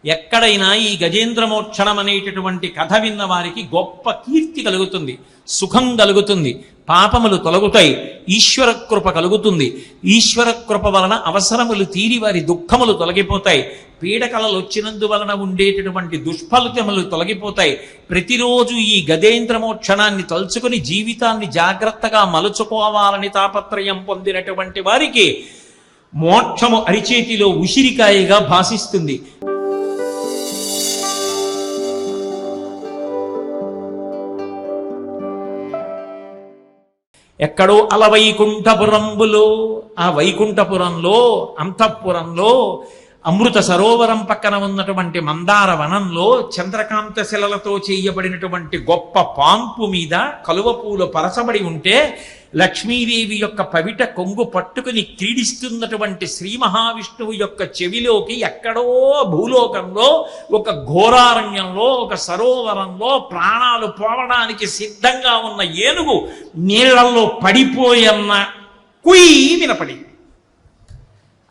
ఎక్కడైనా ఈ గజేంద్ర మోక్షణం అనేటటువంటి కథ విన్న వారికి గొప్ప కీర్తి కలుగుతుంది, సుఖం కలుగుతుంది, పాపములు తొలగుతాయి, ఈశ్వర కృప కలుగుతుంది. ఈశ్వర కృప వలన అవసరములు తీరి వారి దుఃఖములు తొలగిపోతాయి, పీడకలలు వచ్చినందువలన ఉండేటటువంటి దుష్ఫలితములు తొలగిపోతాయి. ప్రతిరోజు ఈ గజేంద్ర మోక్షణాన్ని తలుచుకుని జీవితాన్ని జాగ్రత్తగా మలుచుకోవాలని తాపత్రయం పొందినటువంటి వారికి మోక్షము అరిచేతిలో ఉసిరికాయగా భాసిస్తుంది. ఎక్కడో అలవైకుంఠపురంబులో, ఆ వైకుంఠపురంలో అంతఃపురంలో అమృత సరోవరం పక్కన ఉన్నటువంటి మందార వనంలో చంద్రకాంత శిలలతో చేయబడినటువంటి గొప్ప పాంపు మీద కలువ పూలు పరచబడి ఉంటే లక్ష్మీదేవి యొక్క పవిట కొంగు పట్టుకుని క్రీడిస్తున్నటువంటి శ్రీ మహావిష్ణువు యొక్క చెవిలోకి ఎక్కడో భూలోకంలో ఒక ఘోరారణ్యంలో ఒక సరోవరంలో ప్రాణాలు పోవడానికి సిద్ధంగా ఉన్న ఏనుగు నీళ్లలో పడిపోయన్న కుయ్యి వినపడింది.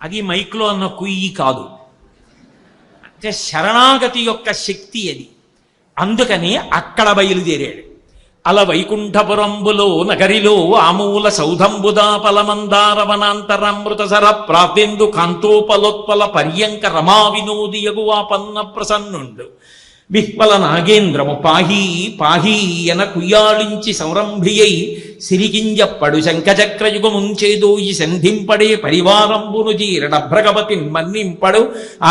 అది మైక్లో అన్న కుయ్యి కాదు, అంటే శరణాగతి యొక్క శక్తి అది. అందుకని అక్కడ బయలుదేరాడు. అల వైకుంఠపురంబులో నగరిలో ఆమూల సౌధంబుదాపల మందార వనాంతరామృత సర ప్రాప్తెందు కాంతోపలోత్పల పర్యంక రమా వినోదియగు ఆపన్న ప్రసన్నుండు విహ్వల నాగేంద్రము పాహీ పాహీ ఎన కుయ్యాళించి సంరంభియై సిరికింజప్పడు శంఖచక్రయుగముంచేదోయి సంధింపడే పరివారంబును జీరణభ్రగవతిన్ మన్నింపడు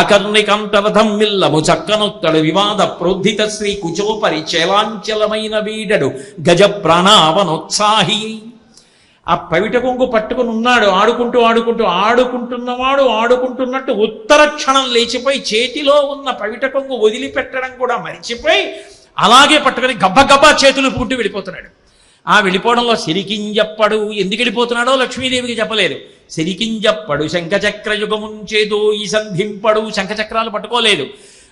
ఆకర్ణికంతరథం మిల్లము చక్కనొత్తడు వివాద ప్రోద్ధిత శ్రీ కుచోపరి చేలాంచలమైన వీడడు గజ ప్రాణావనోత్సాహి. ఆ పవిట కొంగు పట్టుకుని ఉన్నాడు, ఆడుకుంటున్నవాడు ఆడుకుంటున్నట్టు ఉత్తర క్షణం లేచిపోయి చేతిలో ఉన్న పవిట కొంగు వదిలిపెట్టడం కూడా మరిచిపోయి అలాగే పట్టుకుని గబ్బగబ్బా చేతులు పుట్టి వెళ్ళిపోతున్నాడు. ఆ వెళ్ళిపోవడంలో సిరికింజప్పడు, ఎందుకు వెళ్ళిపోతున్నాడో లక్ష్మీదేవికి చెప్పలేదు. సిరికింజప్పడు శంఖచక్రయుగముంచేదో ఈ సంధింపడు, శంఖచక్రాలు పట్టుకోలేదు.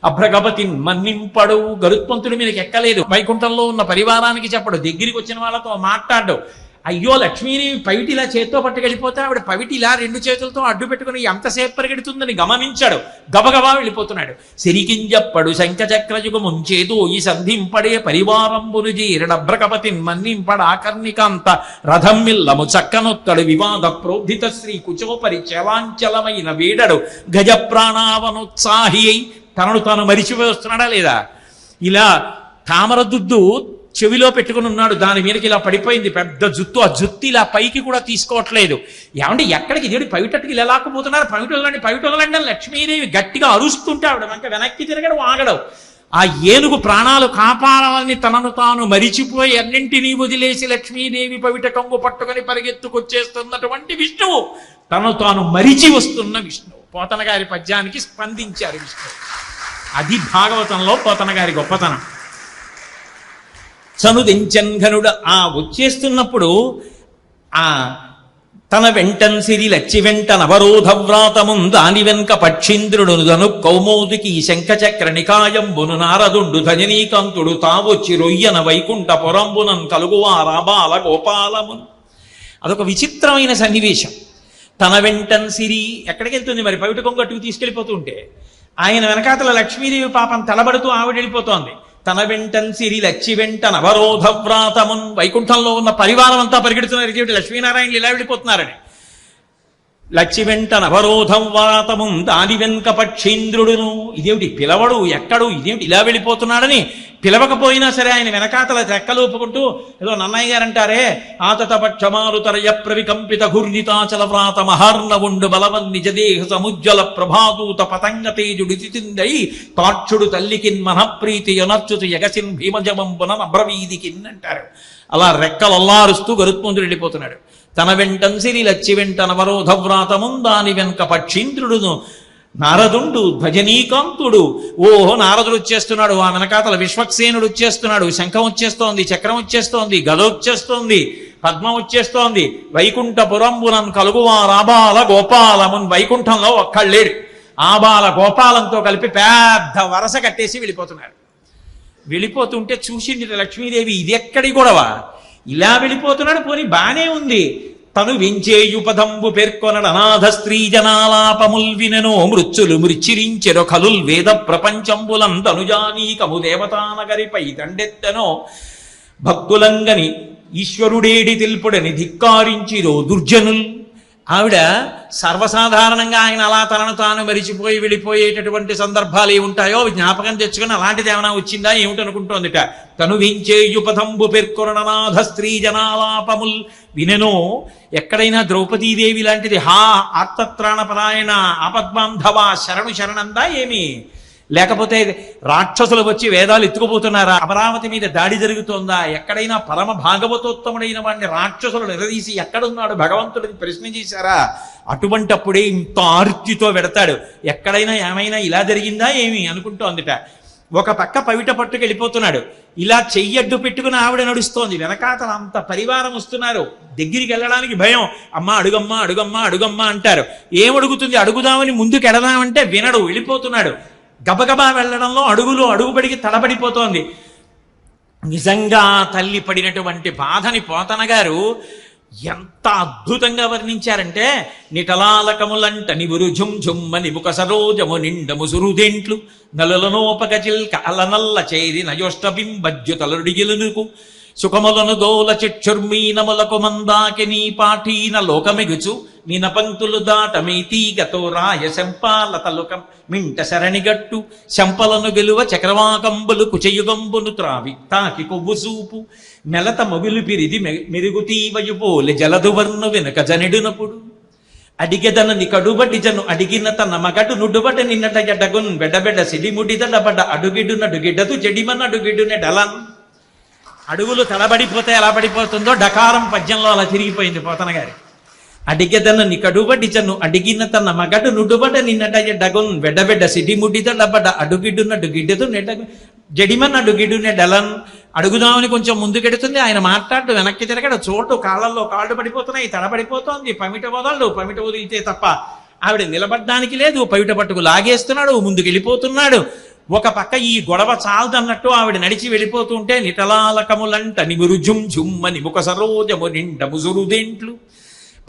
అభ్రగపతి మన్నింపడు, గరుత్మంతుడి మీదకి ఎక్కలేదు. వైకుంఠంలో ఉన్న పరివారానికి చెప్పడు, దగ్గరికి వచ్చిన వాళ్ళతో మాట్లాడు. అయ్యో లక్ష్మీదేవి పవిటిలా చేత్తో పట్టుకెళ్ళిపోతే ఆవిడ పవిటిలా రెండు చేతులతో అడ్డు పెట్టుకుని ఎంతసేపు పరిగెడుతుందని గమనించాడు. గబగబా వెళ్ళిపోతున్నాడు. సిరికింజప్పడు శంఖచక్రయుగముంచేదో ఈ సంధింపడే పరివారంబును జీరణభ్రకపతి మన్నింపడ ఆకర్ణికాంత రథం మిల్లము చక్కనొత్తడు వివాద ప్రోద్ధిత శ్రీ కుచోపరి చలాంచలమైన వీడడు గజ ప్రాణావనోత్సాహి అయి తనను తాను మరిచిపోస్తున్నాడా లేదా? ఇలా తామరదుద్దు చెవిలో పెట్టుకుని ఉన్నాడు, దాని మీదకి ఇలా పడిపోయింది పెద్ద జుత్తు. ఆ జుత్తు ఇలా పైకి కూడా తీసుకోవట్లేదు. ఏమంటే ఎక్కడికి దేవుడి పవిటట్టుకి ఇలా లాక్కుపోతున్నారు, పవిటలండి లక్ష్మీదేవి గట్టిగా అరుస్తుంటే ఆవిడ వెనక్కి తిరగడం ఆగడం. ఆ ఏనుగు ప్రాణాలు కాపాడాలని తనను తాను మరిచిపోయి అన్నింటినీ వదిలేసి లక్ష్మీదేవి పవిట కొంగు పట్టుకొని పరిగెత్తుకొచ్చేస్తున్నటువంటి విష్ణువు తనను తాను మరిచి వస్తున్న విష్ణువు. పోతన గారి పద్యానికి స్పందించారు విష్ణువు. అది భాగవతంలో పోతన గారి గొప్పతనం. చనుదెంచన్ ఘనుడు ఆ వచ్చేస్తున్నప్పుడు ఆ తన వెంటన్ సిరి లచ్చి వెంట నవరోధ వ్రాతమున్ దాని వెనుక పక్షీంద్రుడు ధను కౌమోదికి శంఖచక్ర నికాయంబును నారదుండు ధజనీకాంతుడు తావొచ్చి రొయ్యన వైకుంఠ పొరంబునన్ కలుగువా రాబాల గోపాలమున్. అదొక విచిత్రమైన సన్నివేశం. తన వెంటన్ సిరి ఎక్కడికి వెళ్తుంది మరి? పవిట కొంగట్టుకు తీసుకెళ్ళిపోతుంటే ఆయన వెనకాతల లక్ష్మీదేవి పాపం తలబడుతూ ఆవిడ వెళ్ళిపోతోంది. తన వెంటన్ సిరి లచ్చి వెంట నవరోధ వ్రాతమున్, వైకుంఠంలో ఉన్న పరివారం అంతా పరిగెడుతున్నారు, ఇదేమిటి లక్ష్మీనారాయణలు ఇలా వెళ్ళిపోతున్నారని. లచ్చి వెంట నవరోధం వ్రాతమున్ దాని వెనుక పక్షీంద్రుడును, ఇదేమిటి పిలవడు ఎక్కడు, ఇదేమిటి ఇలా వెళ్ళిపోతున్నాడని పిలవకపోయినా సరే ఆయన వెనకాతల రెక్కలూపుకుంటూ ఏదో నన్నయ్య గారు అంటారే ఆతత పక్షమారుతరయ ప్రవికంపిత ఘూర్ణితాచల వ్రాత మహార్ణవుండు బలవన్ నిజదేహ సముజ్వల ప్రభాదూత పతంగ తేజుడి తిందై తాక్షుడు తల్లికిన్ మనఃప్రీతి యొనర్చుతు యగసిన్ భీమజమంబున అబ్రవీదికిన్ అంటారు. అలా రెక్కలల్లారుస్తూ గరుత్మంతుడు వెళ్ళిపోతున్నాడు. తన వెంటన్ సిరి లచ్చి వెంట నవరోధ వ్రాతమున్ దాని వెనుక పక్షీంద్రుడును నారదుండు భజనీకాంతుడు. ఓహో నారదుడు వచ్చేస్తున్నాడు, ఆ వెనకాతల విశ్వక్సేనుడు వచ్చేస్తున్నాడు, శంఖం వచ్చేస్తోంది, చక్రం వచ్చేస్తోంది, గద వచ్చేస్తోంది, పద్మం వచ్చేస్తోంది. వైకుంఠపురంబునన్ కలుగువా రాబాల గోపాలమున్, వైకుంఠంలో ఒక్కళ్ళేడు ఆబాల గోపాలంతో కలిపి పెద్ద వరస కట్టేసి వెళ్ళిపోతున్నారు. వెళ్ళిపోతుంటే చూసింది లక్ష్మీదేవి, ఇది ఎక్కడి గొడవ, ఇలా వెళ్ళిపోతున్నాడు, పోనీ బానే ఉంది. తను వెంచేయుపదంబు పేర్కొనడ అనాథ స్త్రీ జనాలాపముల్ వినెనో మృత్యులు మృచ్చిరించెరో కలుల్ వేద ప్రపంచంబులం తనుజానీకము దేవతానగరిపై దండెత్తెనో భక్తులంగని ఈశ్వరుడేడి తెలుపుడని ధిక్కారించిరో దుర్జనుల్. ఆవిడ సర్వసాధారణంగా ఆయన అలా తనను తాను మరిచిపోయి వెళ్ళిపోయేటటువంటి సందర్భాలు ఏముంటాయో జ్ఞాపకం తెచ్చుకుని అలాంటిది ఏమైనా వచ్చిందా ఏమిటనుకుంటోందిట. తను వించేయుపథంబు పేర్కొననాథ స్త్రీ జనాలాపముల్ వినెనో. ఎక్కడైనా ద్రౌపదీదేవి లాంటిది హా ఆర్తత్రాణపరాయణ ఆపద్బాంధవ శరణు శరణందా ఏమి? లేకపోతే రాక్షసులు వచ్చి వేదాలు ఎత్తుకుపోతున్నారా? అమరావతి మీద దాడి జరుగుతోందా? ఎక్కడైనా పరమ భాగవతోత్తముడైన వాడిని రాక్షసులు నిలదీసి ఎక్కడున్నాడు భగవంతుడిని ప్రశ్న చేశారా? అటువంటి అప్పుడే ఇంత ఆర్తితో వెడతాడు. ఎక్కడైనా ఏమైనా ఇలా జరిగిందా ఏమి అనుకుంటోందిట. ఒక పక్క పవిట పట్టుకు వెళ్ళిపోతున్నాడు. ఇలా చెయ్యడ్డు పెట్టుకుని ఆవిడ నడుస్తోంది. వెనకాతల అంత పరివారం వస్తున్నారు. దగ్గరికి వెళ్ళడానికి భయం. అమ్మ అడుగమ్మా అడుగమ్మా అడుగమ్మా అంటారు. ఏమడుగుతుంది? అడుగుదామని ముందుకు ఎడదామంటే వినడు, వెళ్ళిపోతున్నాడు. గబగబా వెళ్ళడంలో అడుగుబడికి తడబడిపోతోంది. నిజంగా తల్లి పడినటువంటి బాధని పోతన గారు ఎంత అద్భుతంగా వర్ణించారంటే, నిటలాలకములంట నివురు ఝుమ్ ఝుమ్మని ముఖ సరోజము నిండము సురుదేంట్లు నలులనోపగజిల్క అలనల్ల చేరి నయోష్టబింబజ్యుతలుడిగిలునుకు సుఖములను దోల చిక్షుర్మీనములకు మందాకి నీ పాఠీన లోకమిగుచు నిన పంక్తులు దాటమీ తీగతో రాయ శంపాలతలుకం మింట శరణిగట్టు శంపలను గెలువ చక్రవాకంబులు కుచయుగంబును త్రావి తాకి కొవ్వు సూపు మెలత మొగులు పిరిది మెరుగుతీవయు పోలె జలదువర్ను వెనుక జనెడునప్పుడు అడిగెదనని కడుబడి జను అడిగిన తన మగడు నుడుబట నిన్నట ఎడగున్ బెడబెడ సిడిముడిదడబడ అడుగిడు నడుగిడదు చెడిమన్ అడుగిడునె డలన్. అడుగులు తడబడిపోతే ఎలా పడిపోతుందో డకారం పద్యంలో అలా తిరిగిపోయింది పోతన గారి. అడిగెదన నికడుబడి జను అడిగిన తన మగడు నుడుబడ నిన్నట ఎడగున్ బెడబెడ సిడిముడిదడబడ అడుగిడు నడుగిడదు జడిమన్ అడుగిడు నెడలన్. అడుగుదామని కొంచెం ముందుకెడుతుంది. ఆయన మాట్లాడు వెనక్కి తిరగడు. చోటు కాళ్ళల్లో కాళ్ళు పడిపోతున్నాయి, తడబడిపోతోంది. పమిట వదిలితే తప్ప ఆవిడ నిలబడ్డానికి లేదు. పమిట పట్టుకు లాగేస్తున్నాడు, ముందుకు వెళ్ళిపోతున్నాడు. ఒక పక్క ఈ గొడవ చాలదన్నట్టు ఆవిడ నడిచి వెళ్ళిపోతుంటే నిటలాలకములంట నిమురు ఝుమ్ ఝుమ్మని ముఖ సరోజము నిండము సురుదేంట్లు.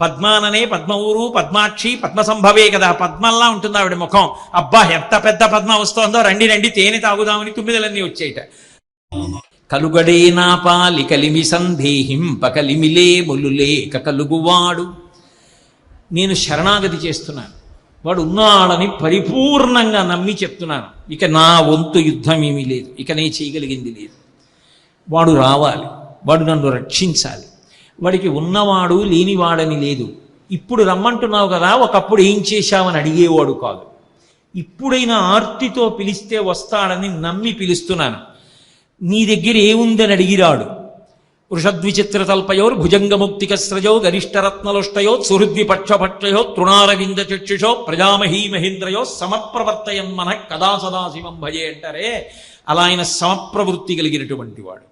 పద్మాననే పద్మఊరు పద్మాక్షి పద్మసంభవే కదా, పద్మల్లా ఉంటుంది ఆవిడ ముఖం. అబ్బా ఎంత పెద్ద పద్మ వస్తోందో, రండి రండి తేనె తాగుదామని తుమ్మిదలన్నీ వచ్చేయట. కలుగడే నా పాలి కలిమి సందేహింప కలిమిలే ములులేక కలుగువాడు. నేను శరణాగతి చేస్తున్నాను, వాడు ఉన్నాడని పరిపూర్ణంగా నమ్మి చెప్తున్నాను. ఇక నా వంతు యుద్ధం ఏమీ లేదు, ఇక నేను చేయగలిగింది లేదు. వాడు రావాలి, వాడు నన్ను రక్షించాలి. వాడికి ఉన్నవాడు లేనివాడని లేదు. ఇప్పుడు రమ్మంటున్నావు కదా, ఒకప్పుడు ఏం చేశావని అడిగేవాడు కాదు. ఇప్పుడైనా ఆర్తితో పిలిస్తే వస్తాడని నమ్మి పిలుస్తున్నాను. నీ దగ్గర ఏముందని అడిగిరాడు. వృషద్విచిత్రతల్పయోర్ భుజంగముక్తికస్రజో గరిష్టరత్నలుష్టయో సుహృద్విపక్షపక్షయో తృణారవింద చక్షుషో ప్రజామహీ మహేంద్రయో సమప్రవర్తయన్ మన కదా సదాశివం భజే అంటారే, అలా ఆయన సమప్రవృత్తి కలిగినటువంటి వాడు.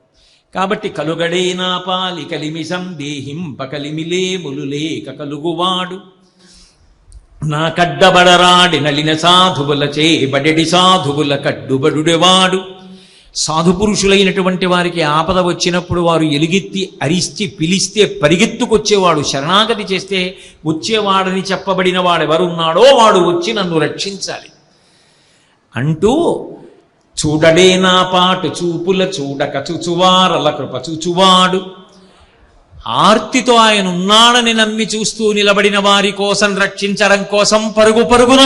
కాబట్టి కలుగడే నా పాలి కలిమి సందేహింప కలిమిలే ములులేక కలుగువాడు. నా కడ్డబడరాడి నలిన సాధువుల చేబడెడి సాధువుల కడ్డుబడుడెవాడు. సాధుపురుషులైనటువంటి వారికి ఆపద వచ్చినప్పుడు వారు ఎలుగెత్తి అరిచి పిలిస్తే పరిగెత్తుకొచ్చేవాడు. శరణాగతి చేస్తే వచ్చేవాడని చెప్పబడిన వాడెవరున్నాడో వాడు వచ్చి నన్ను రక్షించాలి అంటూ, చూడడే నా పాటు చూపుల చూడక చూచువారల కృప చూచువాడు. ఆర్తితో ఆయన ఉన్నాడని నమ్మి చూస్తూ నిలబడిన వారి కోసం రక్షించడం కోసం పరుగు పరుగున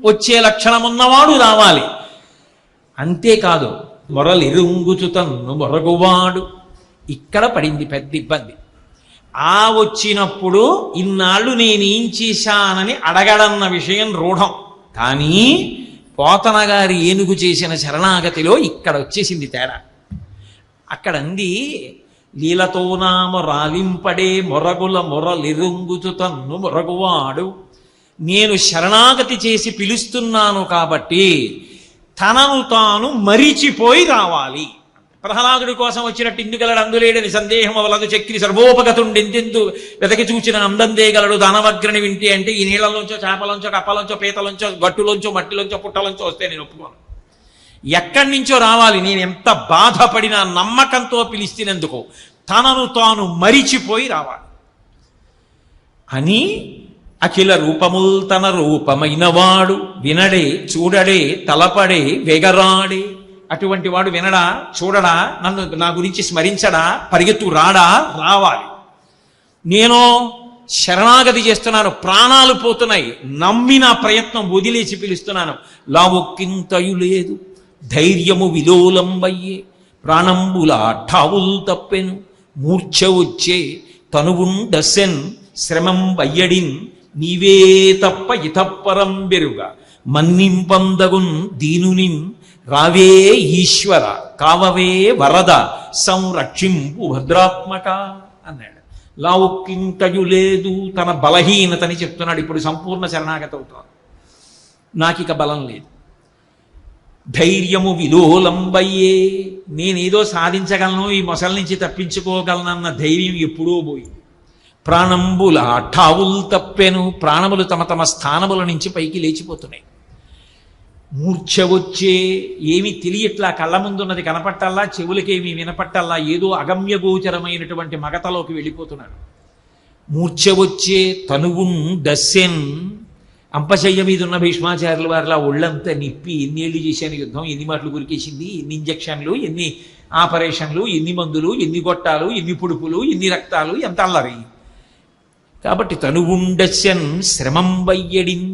వచ్చే లక్షణమున్నవాడు రావాలి. అంతేకాదు మొరలిరుంగుచు తన్ను మొరగువాడు. ఇక్కడ పడింది పెద్ద ఇబ్బంది. ఆ వచ్చినప్పుడు ఇన్నాళ్ళు నేనేం చేశానని అడగడన్న విషయం రూఢం. కానీ పోతన గారి ఏనుగు చేసిన శరణాగతిలో ఇక్కడ వచ్చేసింది తేడా. అక్కడ అంది, లీలతో నామ రాలింపడే మొరగుల మొరలిరుంగుచు తన్ను మొరగువాడు. నేను శరణాగతి చేసి పిలుస్తున్నాను కాబట్టి తనను తాను మరిచిపోయి రావాలి. ప్రహ్లాదుడి కోసం వచ్చినట్టు ఇందుగలడు అందులేడని సందేహం వలదు చక్రి సర్వోపగతుండెంతెందు వెతకి చూచిన అందందేగలడు దానవగ్రని వింటి అంటే ఈ నీళ్లలోంచో చేపలోంచో కప్పలోంచో పీతలోంచో గట్టులోంచో మట్టిలోంచో పుట్టలోంచో వస్తే నేను ఒప్పుకోను. ఎక్కడి నుంచో రావాలి. నేను ఎంత బాధపడినా నమ్మకంతో పిలిస్తున్నందుకు తనను తాను మరిచిపోయి రావాలి. అని అఖిల రూపముల్ తన రూపమైనవాడు వినడే చూడడే తలపడే వెగరాడే. అటువంటి వాడు వినడా, చూడడా, నన్ను నా గురించి స్మరించడా, పరిగెత్తు రాడా, రావాలి. నేను శరణాగతి చేస్తున్నాను, ప్రాణాలు పోతున్నాయి, నమ్మి నా ప్రయత్నం వదిలేసి పిలుస్తున్నాను. లావొక్కింతయు లేదు ధైర్యము విలోలంబయ్యే, ప్రాణంబుల ఠావుల్ తప్పెను మూర్ఛ వచ్చే, తనువుండసెన్ శ్రమం వయ్యడిన్ నీవే తప్ప ఇతప్పరం బెరుగ, మన్నింపందగున్ దీనునిన్ రావే ఈశ్వర కావవే వరద సంరక్షింపు భద్రాత్మక అన్నాడు. లావుక్కింతయు లేదు, తన బలహీనతని చెప్తున్నాడు. ఇప్పుడు సంపూర్ణ శరణాగతి అవుతాను, నాకిక బలం లేదు. ధైర్యము విలోలంబయ్యే, నేనేదో సాధించగలను, ఈ మొసలి నుంచి తప్పించుకోగలనన్న ధైర్యం ఎప్పుడో పోయింది. ప్రాణంబుల ఠావుల్ తప్పెను, ప్రాణములు తమ తమ స్థానముల నుంచి పైకి లేచిపోతున్నాయి. మూర్ఛ వచ్చే, ఏమి తెలియట్లా, కళ్ళ ముందున్నది కనపట్టల్లా, చెవులకేమి వినపట్టల్లా, ఏదో అగమ్యగోచరమైనటువంటి మగతలోకి వెళ్ళిపోతున్నాడు. మూర్ఛ వచ్చే తనువుండసెన్, అంపశయ్య మీద ఉన్న భీష్మాచార్యుల వారిలా ఒళ్ళంతా నిప్పి, ఎన్నేళ్ళు చేశాను యుద్ధం, ఎన్ని మాటలు గురికేసింది, ఎన్ని ఇంజక్షన్లు, ఎన్ని ఆపరేషన్లు, ఎన్ని మందులు, ఎన్ని గొట్టాలు, ఎన్ని పుడుపులు, ఎన్ని రక్తాలు, ఎంత అల్లరి. కాబట్టి తనువుండసెన్ శ్రమం వయ్యడిన్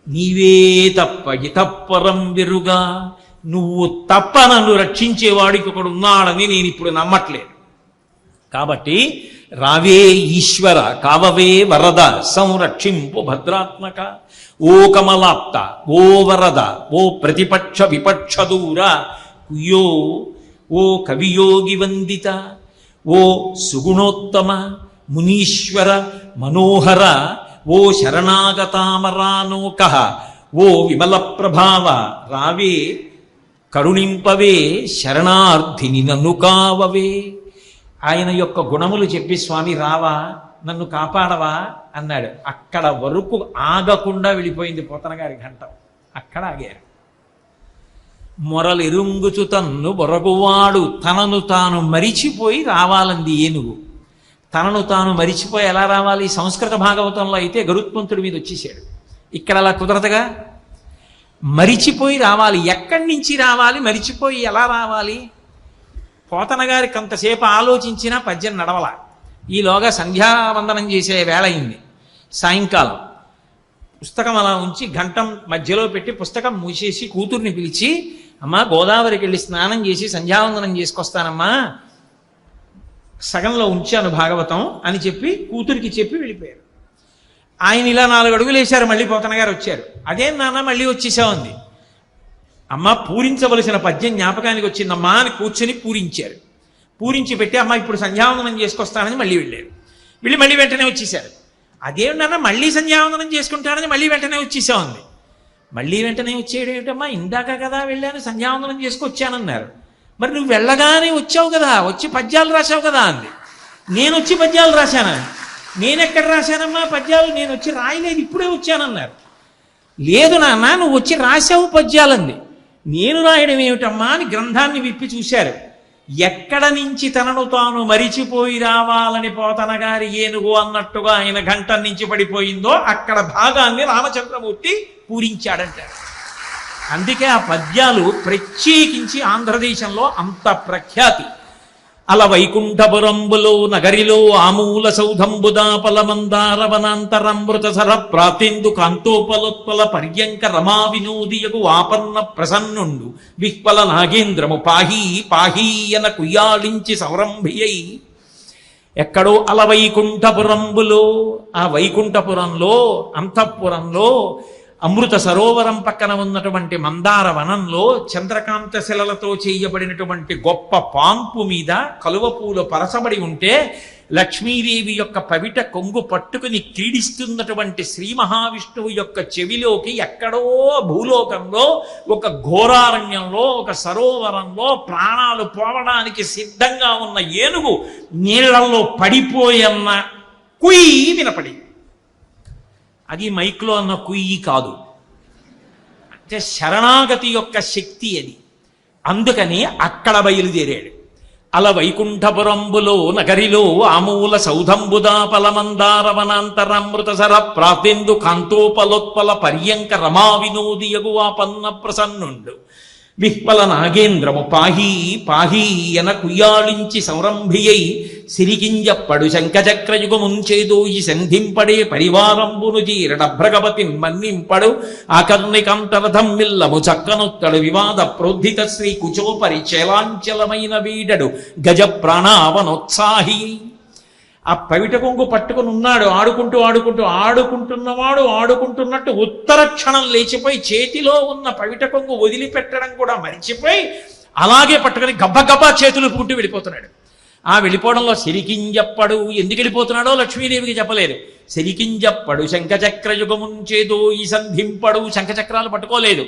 నీవే తప్ప ఇతప్పరం వెరుగా, నువ్వు తప్ప నన్ను రక్షించేవాడికి ఒకడు ఉన్నాడని నేను ఇప్పుడు నమ్మట్లేదు. కాబట్టి రావే ఈశ్వర కావవే వరద సంరక్షింపు భద్రాత్మక. ఓ కమలాప్త, ఓ వరద, ఓ ప్రతిపక్ష విపక్ష దూర, కుయ్యో ఓ కవియోగి వందిత, ఓ సుగుణోత్తమ మునీశ్వర మనోహర, ఓ శరణాగతామరానోక, ఓ విమల ప్రభావ రావే కరుణింపవే, శరణార్థిని నన్ను కావవే. ఆయన యొక్క గుణములు చెప్పి స్వామి రావా, నన్ను కాపాడవా అన్నాడు. అక్కడ వరకు ఆగకుండా వెళ్ళిపోయింది పోతన గారి ఘంటం, అక్కడ ఆగారు. మొరలెరుంగుచు తన్ను బొరగువాడు, తనను తాను మరిచిపోయి రావాలంది ఏనుగు. తనను తాను మరిచిపోయి ఎలా రావాలి? సంస్కృత భాగవతంలో అయితే గరుత్మంతుడి మీద వచ్చేసాడు, ఇక్కడ అలా కుదరదుగా. మరిచిపోయి రావాలి. ఎక్కడి నుంచి రావాలి? మరిచిపోయి ఎలా రావాలి? పోతన గారి కొంతసేపు ఆలోచించినా పద్యం నడవల. ఈలోగా సంధ్యావందనం చేసే వేళ అయింది. సాయంకాలం పుస్తకం అలా ఉంచి గంటం మధ్యలో పెట్టి పుస్తకం మూసేసి కూతుర్ని పిలిచి, అమ్మా గోదావరికి వెళ్ళి స్నానం చేసి సంధ్యావందనం చేసుకొస్తానమ్మా, సగంలో ఉంచాను భాగవతం అని చెప్పి కూతురికి చెప్పి వెళ్ళిపోయారు. ఆయన ఇలా 4 అడుగులు వేశారు, మళ్ళీ పోతన గారు వచ్చారు. అదేం నాన్న మళ్ళీ వచ్చేసామంది. అమ్మ పూరించవలసిన పద్యం జ్ఞాపకానికి వచ్చిందమ్మా అని కూర్చొని పూరించారు. పూరించి పెట్టి అమ్మ ఇప్పుడు సంధ్యావందనం చేసుకొస్తానని మళ్ళీ వెళ్ళారు. వెళ్ళి మళ్ళీ వెంటనే వచ్చేసారు. అదేమిటన్నా మళ్ళీ సంధ్యావందనం చేసుకుంటానని మళ్ళీ వెంటనే వచ్చేసామంది. మళ్ళీ వెంటనే వచ్చేయడం ఏమిటమ్మా, ఇందాక కదా వెళ్ళాను సంధ్యావందనం చేసుకొచ్చానన్నారు. మరి నువ్వు వెళ్ళగానే వచ్చావు కదా, వచ్చి పద్యాలు రాశావు కదా అంది. నేను వచ్చి పద్యాలు రాశానా? నేనెక్కడ రాశానమ్మా పద్యాలు, నేను వచ్చి రాయలేదు, ఇప్పుడే వచ్చానన్నారు. లేదు నాన్న నువ్వు వచ్చి రాశావు పద్యాలంది. నేను రాయడం ఏమిటమ్మా అని గ్రంథాన్ని విప్పి చూశారు. ఎక్కడ నుంచి తనను తాను మరిచిపోయి రావాలని పోతన గారి ఏనుగు అన్నట్టుగా ఆయన ఘంటం నుంచి పడిపోయిందో అక్కడ భాగాన్ని రామచంద్రమూర్తి పూరించాడంటారు. అందుకే ఆ పద్యాలు ప్రత్యేకించి ఆంధ్రదేశంలో అంత ప్రఖ్యాతి. అల వైకుంఠపురంబులో నగరిలో ఆమూల సౌధంబుదాపల మందార వనాంతరమృత సర ప్రాతేందు కాంతోపలోత్పల పర్యంక రమా వినోదియకు ఆపన్న ప్రసన్నుండు విహ్వల నాగేంద్రము పాహీ పాహీయన కుయ్యాళించి సౌరంభియై. ఎక్కడో అల వైకుంఠపురంబులో, ఆ వైకుంఠపురంలో అంతఃపురంలో అమృత సరోవరం పక్కన ఉన్నటువంటి మందార వనంలో చంద్రకాంత శిలలతో చేయబడినటువంటి గొప్ప పాంపు మీద కలువ పూలు పరసబడి ఉంటే లక్ష్మీదేవి యొక్క పవిట కొంగు పట్టుకుని క్రీడిస్తున్నటువంటి శ్రీ మహావిష్ణువు యొక్క చెవిలోకి ఎక్కడో భూలోకంలో ఒక ఘోరారణ్యంలో ఒక సరోవరంలో ప్రాణాలు పోవడానికి సిద్ధంగా ఉన్న ఏనుగు నీళ్లలో పడిపోయన్న కుయ్యి వినపడి. అది మైక్లో అన్న కుయ్యి కాదు, అంటే శరణాగతి యొక్క శక్తి అది. అందుకని అక్కడ బయలుదేరాడు. అల వైకుంఠపురంబులో నగరిలో ఆమూల సౌధంబుదాపలమందారవనాంతరామృతసర ప్రాతెందు కాంతోపలోత్పల పర్యంక రమా వినోదియగువాపన్న ప్రసన్నుండు విహ్వల నాగేంద్రము పాహీ పాహీ ఎన కుయ్యాళించి సంరంభియై సిరిగింజప్పడు శంఖచక్రయుగముంచేదోయి సంధింపడే పరివారంబును జీరడభ్రగవతిన్ మన్నింపడు ఆకర్ణికాంతరథం మిల్లము చక్కనొత్తడు వివాద ప్రోద్ధిత శ్రీ కుచోపరి చేలాంచలమైన వీడడు గజ ప్రాణావనోత్సాహి. ఆ పవిట కొంగు పట్టుకుని ఉన్నాడు, ఆడుకుంటున్నవాడు ఆడుకుంటున్నట్టు ఉత్తర క్షణం లేచిపోయి చేతిలో ఉన్న పవిట కొంగు వదిలిపెట్టడం కూడా మరిచిపోయి అలాగే పట్టుకుని గబ్బగబ్బా చేతులు పుంటూ వెళ్ళిపోతున్నాడు. ఆ వెళ్ళిపోవడంలో సిరికింజప్పడు, ఎందుకు వెళ్ళిపోతున్నాడో లక్ష్మీదేవికి చెప్పలేదు. సిరికింజప్పడు శంఖచక్రయుగముంచేదో ఈ సంధింపడు, శంఖచక్రాలు పట్టుకోలేదు.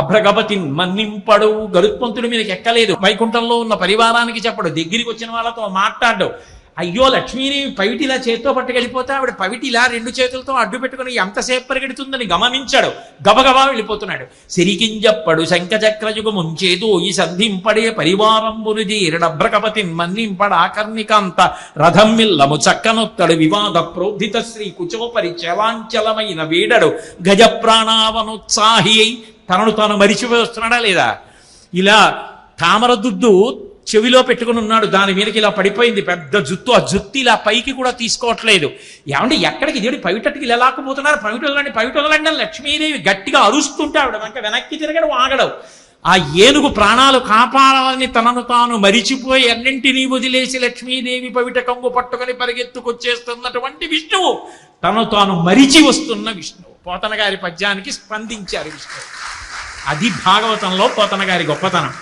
అభ్రగపతిన్ మన్నింపడు, గరుత్మంతుడి మీదకి ఎక్కలేదు. వైకుంఠంలో ఉన్న పరివారానికి చెప్పడు, దగ్గరికి వచ్చిన వాళ్ళతో మాట్లాడు. అయ్యో లక్ష్మీదేవి పవిటిలా చేత్తో పట్టుకెళ్ళిపోతే ఆవిడ పవిటిలా రెండు చేతులతో అడ్డు పెట్టుకుని ఎంతసేపు పరిగెడుతుందని గమనించాడు. గబగబా వెళ్ళిపోతున్నాడు. సిరికింజప్పడు శంఖచక్రయుగముంచేదో ఈ సంధింపడే పరివారంబును జీరడభ్రకపతిన్ మన్నింపడ ఆకర్ణికాంత రథం మిల్లము చక్కనొత్తడు వివాద ప్రోద్ధిత శ్రీ కుచోపరి చలాంచలమైన వీడడు గజ ప్రాణావనోత్సాహి అయి తనను తాను మరిచిపోయి వస్తున్నాడా లేదా? ఇలా తామరదుద్దు చెవిలో పెట్టుకుని ఉన్నాడు, దాని మీదకి ఇలా పడిపోయింది పెద్ద జుత్తు. ఆ జుత్తు ఇలా పైకి కూడా తీసుకోవట్లేదు. ఏమంటే ఎక్కడికి దేవుడి పవిటట్టుకి ఇలా లాక్కుపోతున్నారు, పవిటలండి లక్ష్మీదేవి గట్టిగా అరుస్తుంటే ఆవిడ వెనక్కి తిరగడం ఆగడవు. ఆ ఏనుగు ప్రాణాలు కాపాడాలని తనను తాను మరిచిపోయి అన్నింటినీ వదిలేసి లక్ష్మీదేవి పవిట కొంగు పట్టుకొని పరిగెత్తుకొచ్చేస్తున్నటువంటి విష్ణువు తను తాను మరిచి వస్తున్న విష్ణువు. పోతన గారి పద్యానికి స్పందించారు విష్ణువు. అది భాగవతంలో పోతన గారి గొప్పతనం.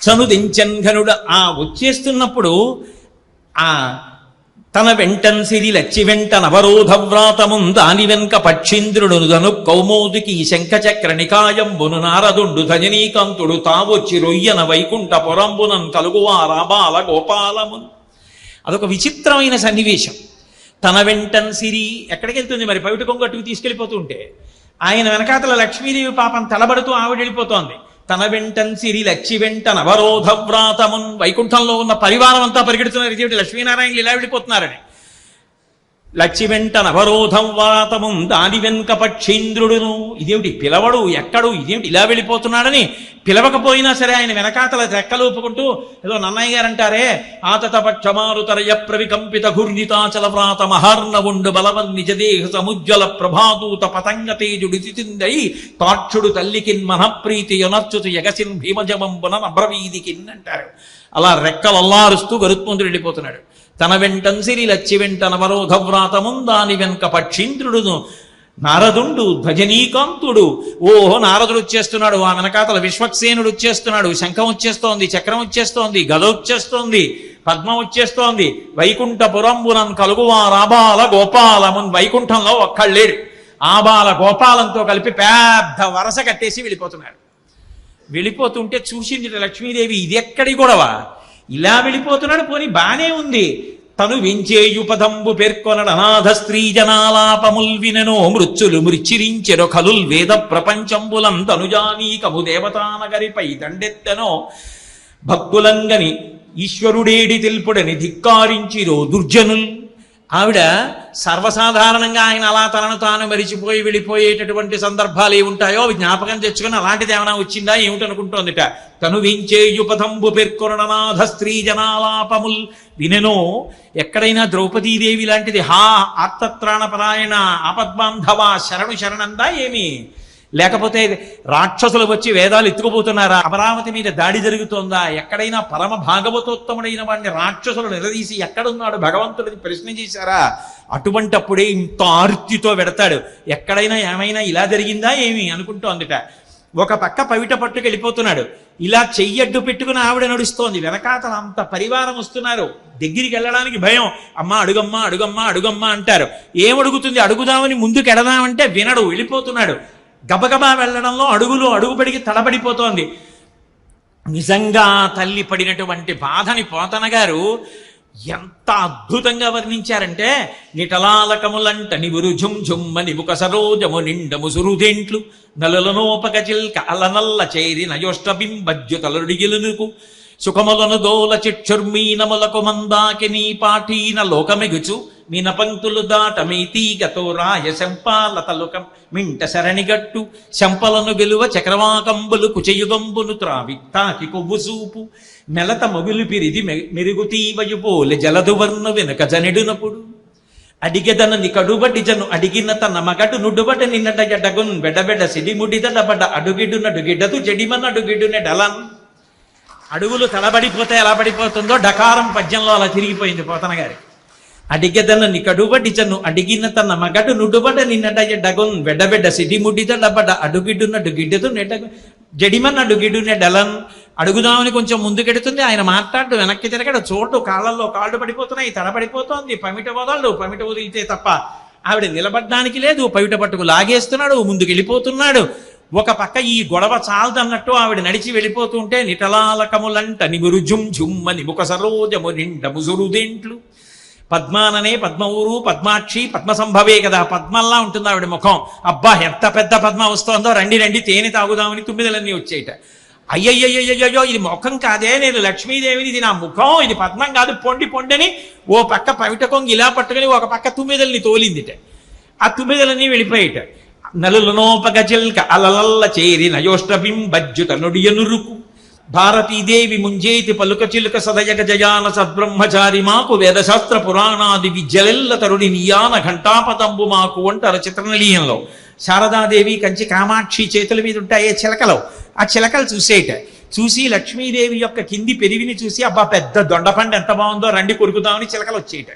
చనుదించన్ ఘనుడు ఆ వచ్చేస్తున్నప్పుడు ఆ తన వెంటన్ సిరి లచ్చి వెంట నవరోధవ్రాతముం దాని వెనుక పక్షీంద్రుడును ధను కౌమోదికి శంఖచక్ర నికాయంబును నారదుండు ధజనీకాంతుడు తావొచ్చి రొయ్యన వైకుంఠ పొరంబునన్ కలుగువా రాబాల గోపాలమున్. అదొక విచిత్రమైన సన్నివేశం. తన వెంటన్ సిరి ఎక్కడికి వెళ్తుంది మరి? పవిట కొంగు అటుకు తీసుకెళ్ళిపోతూ ఉంటే ఆయన వెనకాతల లక్ష్మీదేవి పాపం తలబడుతూ ఆవిడ వెళ్ళిపోతోంది. తన వెంటన్ సిరి లచ్చి వెంట నవరోధవ్రాతమున్, వైకుంఠంలో ఉన్న పరివారం అంతా పరిగెడుతున్నారు. ఇదేమిటి లక్ష్మీనారాయణలు ఇలా వెళ్ళిపోతున్నారని. లచ్చి వెంట నవరోధం వ్రాతముం దాని వెనుక పక్షీంద్రుడును, ఇదేమిటి పిలవడు ఎక్కడు, ఇదేమిటి ఇలా వెళ్ళిపోతున్నాడని పిలవకపోయినా సరే ఆయన వెనకాతల రెక్కలూపుకుంటూ ఏదో నన్నయ్య గారు అంటారే, ఆతత పక్షమారుతరయ ప్రవికంపిత ఘూర్ణితాచల వ్రాత మహార్ణవుండు బలవన్ నిజదేహ సముజ్వల ప్రభాదూత పతంగ తేజుడి తిందై తాక్షుడు తల్లికిన్ మనఃప్రీతి యొనర్చుతు యగసిన్ భీమజమంబున అబ్రవీదికిన్ అంటారు. అలా రెక్కలల్లారుస్తూ గరుత్మంతుడు వెళ్ళిపోతున్నాడు. తన వెంటన్ సిరి లచ్చి వెంట నవరోధవ్రాతముం దాని వెనుక పక్షీంద్రుడును నారదుండు ధ్వజనీకాంతుడు. ఓహో నారదుడు వచ్చేస్తున్నాడు, ఆ వెనకాతల విశ్వక్సేనుడు వచ్చేస్తున్నాడు, శంఖం వచ్చేస్తోంది, చక్రం వచ్చేస్తోంది, గద వచ్చేస్తోంది, పద్మం వచ్చేస్తోంది. వైకుంఠపురంబునన్ కలుగువా రాబాల గోపాలమున్, వైకుంఠంలో ఒక్కళ్ళేడు ఆబాల గోపాలంతో కలిపి పెద్ద వరస కట్టేసి వెళ్ళిపోతున్నాడు. వెళ్ళిపోతుంటే చూసింది లక్ష్మీదేవి, ఇది ఎక్కడి గొడవ, ఇలా వెళ్ళిపోతున్నాడు, పోనీ బానే ఉంది. తను వెంచేయుపదంబు పేర్కొనడు అనాథ స్త్రీ జనాలాపముల్ వినెనో మృత్యులు మృచ్చిరించెరో కలుల్ వేద ప్రపంచంబులం తనుజానీకము దేవతానగరిపై దండెత్తెనో భక్తులంగని ఈశ్వరుడేడి తెలుపుడని ధిక్కారించిరో దుర్జనుల్. ఆవిడ సర్వసాధారణంగా ఆయన అలా తనను తాను మరిచిపోయి వెళ్ళిపోయేటటువంటి సందర్భాలు ఏముంటాయో అవి జ్ఞాపకం తెచ్చుకుని అలాంటిది ఏమైనా వచ్చిందా ఏమిటనుకుంటోందిట. తను వించేయుపథంబు పేర్కొననాథ స్త్రీ జనాలాపముల్ వినెనో. ఎక్కడైనా ద్రౌపదీదేవి లాంటిది హా ఆర్తత్రాణపరాయణ ఆపద్బాంధవ శరణు శరణందా ఏమి? లేకపోతే రాక్షసులు వచ్చి వేదాలు ఎత్తుకుపోతున్నారా? అమరావతి మీద దాడి జరుగుతోందా? ఎక్కడైనా పరమ భాగవతోత్తముడైన వాడిని రాక్షసులు నిలదీసి ఎక్కడున్నాడు భగవంతుడిని ప్రశ్న చేశారా? అటువంటప్పుడే ఇంత ఆర్తితో వెడతాడు. ఎక్కడైనా ఏమైనా ఇలా జరిగిందా ఏమి అనుకుంటోందిట. ఒక పక్క పవిట పట్టుకు వెళ్ళిపోతున్నాడు, ఇలా చెయ్యడ్డు పెట్టుకుని ఆవిడ నడుస్తోంది, వెనకాతల అంత పరివారం వస్తున్నారు. దగ్గరికి వెళ్ళడానికి భయం, అమ్మ అడుగమ్మా అడుగమ్మా అడుగమ్మా అంటారు. ఏమడుగుతుంది? అడుగుదామని ముందుకు ఎడదామంటే వినడు, వెళ్ళిపోతున్నాడు. గబగబా వెళ్ళడంలో అడుగుపడికి తడబడిపోతోంది. నిజంగా తల్లి పడినటువంటి బాధని పోతన గారు ఎంత అద్భుతంగా వర్ణించారంటే, నిటలాలకములంట నివురు ఝుంఝుమ్మని ముఖ సరోజము నిండము సురుదేంట్లు నలులనోపక చిల్క అలనల్ల చేరి నయోష్టబింబజ్యుతలుడిగిలునుకు సుఖములను దోల చిక్షుర్మీనములకు మందాకిని పాఠీన లోకమెగుచు మీన పంక్తులు దాట మీ తీగతో రాయ శంపాలతలుకం మింట శరణిగట్టు శంపలను గెలువ చక్రవాకంబులు కుచయుగంబును త్రావి తాకి కొవ్వు సూపు మెలత మొగులు పిరిది మెరుగు తీవయుపోలె జలదువర్ను వెనుక జనిడునప్పుడు అడిగెదనని కడుబడి జను అడిగిన తన మగడు నుడుబడ నిన్నట ఎడగున్ బెడబెడ సిడిముడిదడబడ అడుగిడు నడుగిడదు జడిమన్ అడుగిడు నెడలన్. అడుగులు తడబడిపోతే ఎలా పడిపోతుందో డకారం పద్యంలో అలా తిరిగిపోయింది పోతన గారి. అడిగెదనని కడుబడి జను అడిగిన తన మగడు నుడుబడ నిన్నట ఎడగున్ బెడబెడ సిడిముడిదడబడ అడుగిడు నడుగిడదు నెడగు జడిమన్ అడుగిడు నెడలన్. అడుగుదామని కొంచెం ముందుకెడుతుంది, ఆయన మాట్లాడు వెనక్కి తిరగడు, చోటు కాళ్ళల్లో కాళ్ళు పడిపోతున్నాయి, తడబడిపోతోంది, పమిట వదిలితే తప్ప ఆవిడ నిలబడ్డానికి లేదు, పవిట పట్టుకు లాగేస్తున్నాడు, ముందుకు వెళ్ళిపోతున్నాడు. ఒక పక్క ఈ గొడవ చాలదన్నట్టు ఆవిడ నడిచి వెళ్ళిపోతుంటే నిటలాలకములంట నిగురు జుమ్ జుమ్మని ముఖ సరోజము నిండ ముసురుదేంట్లు. పద్మాననే పద్మఊరు పద్మాక్షి పద్మసంభవే కదా, పద్మల్లా ఉంటుంది ఆవిడ ముఖం. అబ్బా ఎంత పెద్ద పద్మ వస్తోందో, రండి రండి తేనె తాగుదామని తుమ్మిదలన్నీ వచ్చేయట. అయ్యయ్యయ్యో ఇది ముఖం కాదే, నేను లక్ష్మీదేవిని, ఇది నా ముఖం, ఇది పద్మం కాదు, పొండి పొండని ఓ పక్క పవిట కొంగి ఇలా పట్టుకుని ఒక పక్క తుమ్మిదల్ని తోలిందిట. ఆ తుమ్మిదలన్నీ వెళ్ళిపోయేట. నలులనోపగజల్క అలలల్ల చేరి నయోష్టబింబజ్జుత నుడియనురుకు భారతీదేవి ముంజేతి పలుక చిలుక సదయగ జయాన సద్బ్రహ్మచారి మాకు వేదశాస్త్ర పురాణాది విద్యలెల్ల తరుడి నియాన ఘంటాపదంబు మాకు అంటారు చిత్రనలీయంలో. శారదాదేవి కంచి కామాక్షి చేతుల మీద ఉంటాయే చిలకలు, ఆ చిలకలు చూసేట. చూసి లక్ష్మీదేవి యొక్క కింది పెరివిని చూసి అబ్బా పెద్ద దొండపండు ఎంత బాగుందో రండి కొరుకుదామని చిలకలు వచ్చేట.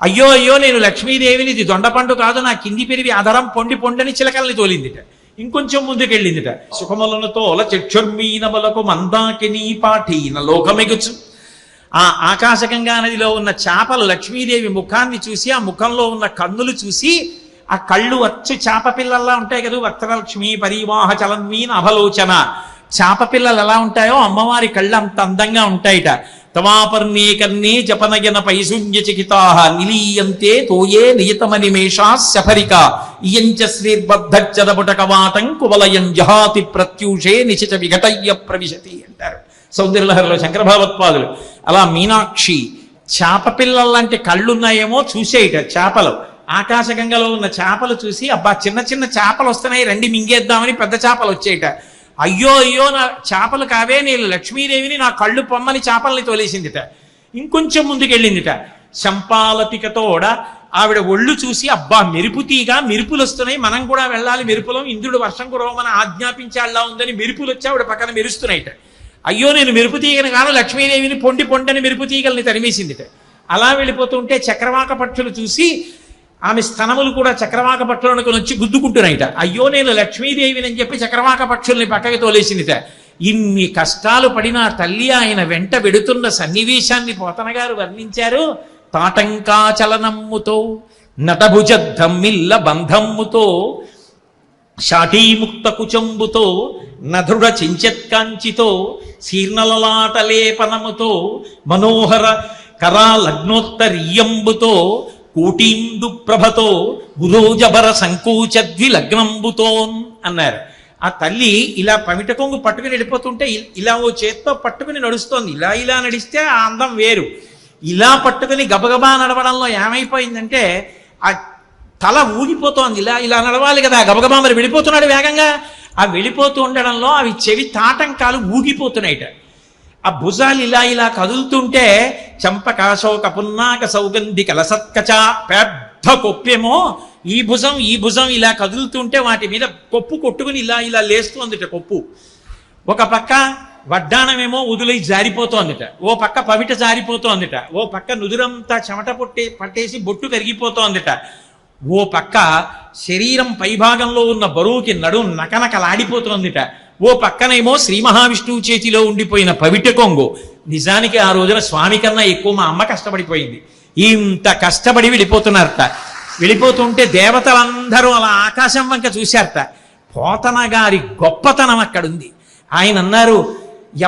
అయ్యో అయ్యో నేను లక్ష్మీదేవిని, ఇది దొండపండు కాదు, నా కింది పెరివి ఆధారం పొండి పొండని చిలకల్ని తోలిందిట. ఇంకొంచెం ముందుకెళ్ళిందిట. సుఖములను తోల చక్షుర్మీనములకు మందాకిని పాఠీన లోకమెగుచు. ఆ ఆకాశగంగా నదిలో ఉన్న చేపలు లక్ష్మీదేవి ముఖాన్ని చూసి, ఆ ముఖంలో ఉన్న కన్నులు చూసి, ఆ కళ్ళు అచ్చు చేప పిల్లల్లా ఉంటాయి కదా, వక్రలక్ష్మి పరివాహ చలన్మీన అవలోచన. చేప పిల్లలు ఎలా ఉంటాయో అమ్మవారి కళ్ళు అంత అందంగా ఉంటాయిట. తవాపర్ణే కర్ణే జపనయన పైశూన్య చికితాహ నిలీయంతే తోయే నియతమనిమేషా శఫరిక ఇయంచ శ్రీర్బద్ధచ్చదపుటకవాటం కువలయం జహాతి ప్రత్యూషే నిశిచ విఘటయ్య ప్రవిశతి అంటారు సౌందర్యలహరిలో శంకర భగవత్పాదులు. అలా మీనాక్షి చేప పిల్లల్లాంటి కళ్ళున్నాయేమో చూసేయట చేపలు. ఆకాశగంగలో ఉన్న చేపలు చూసి అబ్బా చిన్న చిన్న చేపలు వస్తున్నాయి రండి మింగేద్దామని పెద్ద చేపలు వచ్చేయట. అయ్యో అయ్యో నా చేపలు కావే, నేను లక్ష్మీదేవిని, నా కళ్ళు పొమ్మని చేపల్ని తోలేసిందిట. ఇంకొంచెం ముందుకెళ్ళిందిట. శంపాలతికతోడ ఆవిడ ఒళ్ళు చూసి అబ్బా మెరుపుతీగా మెరుపులు వస్తున్నాయి, మనం కూడా వెళ్ళాలి మెరుపులం, ఇంద్రుడు వర్షం కురవమని ఆజ్ఞాపించాలా ఉందని మెరుపులు వచ్చి ఆవిడ పక్కన మెరుస్తున్నాయిట. అయ్యో నేను మెరుపు తీగను కాను, లక్ష్మీదేవిని పొండి పొండని మెరుపు తీగల్ని తరిమేసిందిట. అలా వెళ్ళిపోతుంటే చక్రవాక పక్షులు చూసి ఆమె స్తనములు కూడా చక్రవాక పక్షులను వచ్చి గుద్దుకుంటున్నాయిట. అయ్యో నేను లక్ష్మీదేవిని అని చెప్పి చక్రవాక పక్షుల్ని పక్కకి తోలేసిందిట. ఇన్ని కష్టాలు పడిన తల్లి ఆయన వెంట వెడుతున్న సన్నివేశాన్ని పోతన గారు వర్ణించారు. తాటంకాచలనమ్ముతో నటభుజద్ధమ్మిల్ల బంధమ్ముతో షాఠీముక్త కుచంబుతో నధృఢ చించెత్కాంచితో శీర్ణలలాటలేపనముతో మనోహర కరాలగ్నోత్తరీయంబుతో కోటీందు ప్రభతో గురోజబర సంకోచద్వి లగ్నంబుతోన్ అన్నారు. ఆ తల్లి ఇలా పమిట కొంగు పట్టుకుని వెళ్ళిపోతుంటే ఇలా ఓ చేత్తో పట్టుకుని నడుస్తోంది. ఇలా ఇలా నడిస్తే ఆ అందం వేరు. ఇలా పట్టుకుని గబగబా నడవడంలో ఏమైపోయిందంటే ఆ తల ఊగిపోతోంది. ఇలా ఇలా నడవాలి కదా, గబగబా మరి వెళ్ళిపోతున్నాడు వేగంగా. ఆ వెళ్ళిపోతూ ఉండడంలో అవి చెవి తాటంకాలు ఊగిపోతున్నాయిట. ఆ భుజాలు ఇలా ఇలా కదులుతుంటే చంపకాశోక పున్నాక సౌగంధి కలసత్కచ పెద్ద కొప్పేమో ఈ భుజం ఇలా కదులుతుంటే వాటి మీద కొప్పు కొట్టుకుని ఇలా ఇలా లేస్తోందిట కొప్పు. ఒక పక్క వడ్డాణమేమో వదులై జారిపోతోందిట, ఓ పక్క పవిట జారిపోతోందిట, ఓ పక్క నుదురంతా చెమట పట్టేసి బొట్టు కరిగిపోతోందిట, ఓ పక్క శరీరం పైభాగంలో ఉన్న బరువుకి నడుం నకనకలాడిపోతోందిట, ఓ పక్కనేమో శ్రీ మహావిష్ణువు చేతిలో ఉండిపోయిన పవిట కొంగు. నిజానికి ఆ రోజున స్వామి కన్నా ఎక్కువ మా అమ్మ కష్టపడిపోయింది. ఇంత కష్టపడి వెళ్ళిపోతున్నారట. వెళ్ళిపోతుంటే దేవతలందరూ అలా ఆకాశం వంక చూశారట. పోతన గారి గొప్పతనం అక్కడుంది. ఆయన అన్నారు,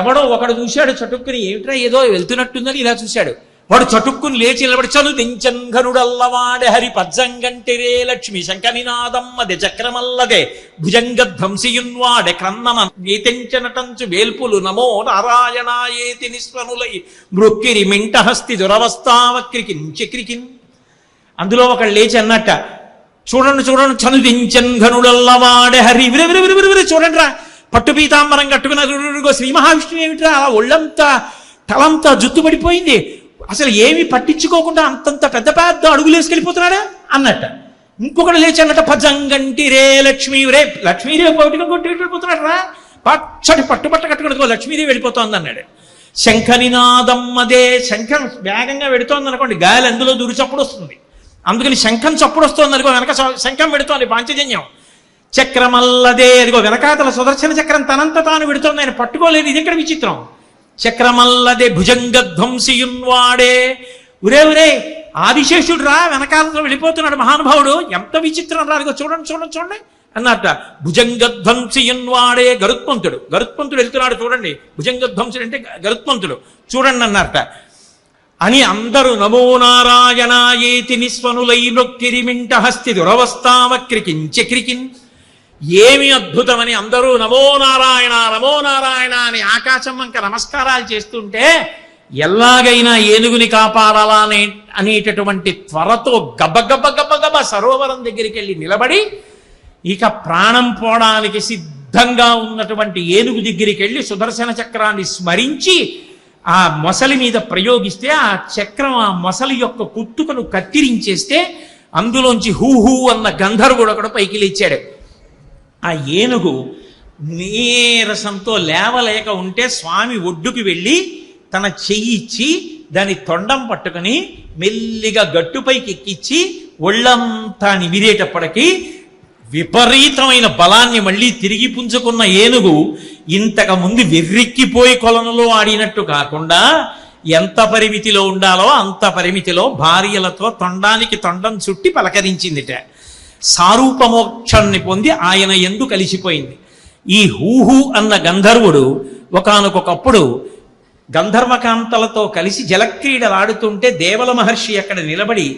ఎవడో ఒకడు చూశాడు చటుక్కుని, ఏమిట్రా ఏదో వెళ్తున్నట్టుందని ఇలా చూశాడు. వాడు చటుక్కుని లేచి నిలబడి చనుదించన్ ఘనుడల్లవాడే హరి పజ్జంగంటిరే లక్ష్మి శంఖనినాదమ్మది చక్రమల్లదే భుజంగధ్వంసియున్వాడే క్రన్నన నీతించనటంచు వేల్పులు నమో నారాయణాయేతి నిస్వనులై మృక్కిరి మింటహస్తి దురవస్థావక్రికిన్ చక్రికిన్. అందులో ఒకళ్ళు లేచి అన్నట్ట, చూడండి చూడండి చనుదించన్ ఘనుడల్లవాడే హరి విరి చూడండి రా, పట్టు పీతాంబరం కట్టుకున్న శ్రీ మహావిష్ణువు ఏమిట్రా అలా ఒళ్ళంతా తలంతా జుత్తు పడిపోయింది, అసలు ఏమి పట్టించుకోకుండా అంతంత పెద్ద పెద్ద అడుగులు వేసుకెళ్ళిపోతున్నాడా అన్నట్ట. ఇంకొకటి లేచి అన్నట్ట పజంగంటి రే లక్ష్మీరే పౌటిగా కొట్టి వెళ్ళిపోతున్నాడు రా, పచ్చటి పట్టుబట్ట కట్టుకుని లక్ష్మీదేవి వెళ్ళిపోతోంది అన్నాడు. శంఖనినాదమ్మదే, శంఖం వేగంగా వెడుతోంది అనుకోండి, గాలి అందులో దూరి చప్పుడు వస్తుంది, అందుకని శంఖం చప్పుడు వస్తుంది అనుకో, వెనక శంఖం పెడుతోంది పాంచజన్యం. చక్రమల్లదే, అదిగో వెనకాతల సుదర్శన చక్రం తనంత తాను పెడుతోంది, ఆయన పట్టుకోలేదు, ఇది ఎక్కడ విచిత్రం. చక్రమల్లదే భుజంగధ్వంసియున్వాడే, ఉరే ఆదిశేషుడు రా వెనకాలలో వెళ్ళిపోతున్నాడు మహానుభావుడు, ఎంత విచిత్రం రా, అదిగో చూడండి చూడండి చూడండి అన్నట్ట. భుజంగధ్వంసియున్వాడే, గరుత్మంతుడు వెళ్తున్నాడు చూడండి, భుజంగధ్వంసుడు అంటే గరుత్మంతుడు చూడండి అన్నట్ట. అని అందరూ నమో నారాయణాయేతి నిస్వనులై నొక్కిరిమింట హస్తి దురవస్థావక్రికిన్ చక్రికిన్. ఏమి అద్భుతమని అందరూ నమో నారాయణ అని ఆకాశం వంక నమస్కారాలు చేస్తుంటే, ఎలాగైనా ఏనుగుని కాపాడాలా అనేటటువంటి త్వరతో గబగబ సరోవరం దగ్గరికి వెళ్ళి నిలబడి, ఇక ప్రాణం పోవడానికి సిద్ధంగా ఉన్నటువంటి ఏనుగు దగ్గరికి వెళ్ళి సుదర్శన చక్రాన్ని స్మరించి ఆ మొసలి మీద ప్రయోగిస్తే, ఆ చక్రం ఆ మొసలి యొక్క కుత్తుకను కత్తిరించేస్తే, అందులోంచి హూహూ అన్న గంధర్వుడు ఒకడు పైకి లేచాడు. ఆ ఏనుగు నీరసంతో లేవలేక ఉంటే స్వామి ఒడ్డుకి వెళ్ళి తన చెయ్యి ఇచ్చి దాని తొండం పట్టుకుని మెల్లిగా గట్టుపైకి ఎక్కించి ఒళ్ళంతా నిమిరేటప్పటికీ విపరీతమైన బలాన్ని మళ్ళీ తిరిగి పుంజుకున్న ఏనుగు ఇంతకు ముందు వెర్రెక్కిపోయి కొలనులో ఆడినట్టు కాకుండా ఎంత పరిమితిలో ఉండాలో అంత పరిమితిలో భార్యలతో తొండానికి తొండం చుట్టి పలకరించిందిట. సారూపమోక్షాన్ని పొంది ఆయన యందు కలిసిపోయింది. ఈ హూహు అన్న గంధర్వుడు ఒకానొకప్పుడు గంధర్వకాంతలతో కలిసి జలక్రీడలాడుతుంటే దేవల మహర్షి అక్కడ నిలబడి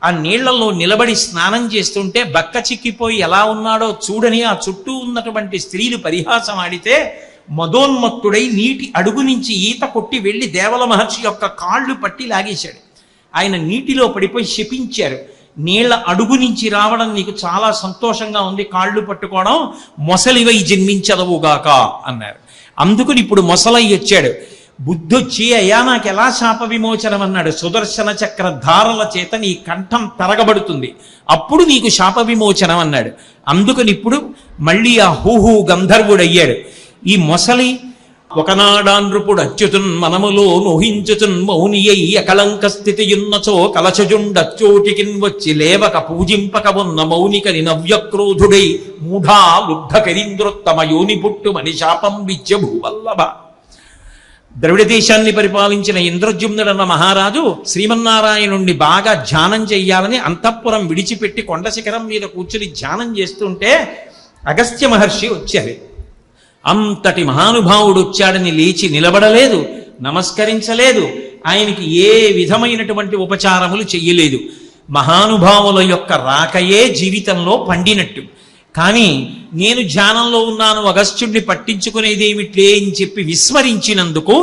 ఆ నీళ్లలో నిలబడి స్నానం చేస్తుంటే బక్క చిక్కిపోయి ఎలా ఉన్నాడో చూడని ఆ చుట్టూ ఉన్నటువంటి స్త్రీలు పరిహాసం ఆడితే మదోన్మత్తుడై నీటి అడుగు నుంచి ఈత కొట్టి వెళ్ళి దేవల మహర్షి యొక్క కాళ్ళు పట్టి లాగేశాడు. ఆయన నీటిలో పడిపోయి శపించారు. నీళ్ల అడుగు నుంచి రావడం నీకు చాలా సంతోషంగా ఉంది, కాళ్ళు పట్టుకోవడం, మొసలివై జన్మించదవుగాక అన్నారు. అందుకని ఇప్పుడు మొసలై వచ్చాడు. బుద్ధొచ్చి అయ్యా నాకు ఎలా శాప విమోచనం అన్నాడు. సుదర్శన చక్ర ధారల చేత నీ కంఠం తరగబడుతుంది, అప్పుడు నీకు శాప విమోచనం అన్నాడు. అందుకని ఇప్పుడు మళ్ళీ ఆ హూహు గంధర్వుడయ్యాడు. ఈ మొసలి ఒకనాడానృపుడు అచ్యుతున్ మనములో నోహించుతున్ మౌనియై అకళంక స్థితియున్నచో కలచజుండచ్చోటికిన్ వచ్చి లేవక పూజింపక ఉన్న మౌనికని నవ్యక్రోధుడై మూఢా లుబ్ధ కరీంద్రోత్తమ యోని పుట్టు మని శాపం విద్య భూవల్లభ. ద్రవిడ దేశాన్ని పరిపాలించిన ఇంద్రజుమ్నుడన్న మహారాజు శ్రీమన్నారాయణుణ్ణి బాగా ధ్యానం చెయ్యాలని అంతఃపురం విడిచిపెట్టి కొండ శిఖరం మీద కూర్చుని ధ్యానం చేస్తుంటే అగస్త్య మహర్షి వచ్చారు. అంతటి మహానుభావుడు వచ్చాడని లేచి నిలబడలేదు, నమస్కరించలేదు, ఆయనకి ఏ విధమైనటువంటి ఉపచారములు చెయ్యలేదు. మహానుభావుల యొక్క రాకయే జీవితంలో పండినట్టు. కానీ నేను ధ్యానంలో ఉన్నాను, అగస్త్యుడిని పట్టించుకునేదేమిట్లే అని చెప్పి విస్మరించినందుకు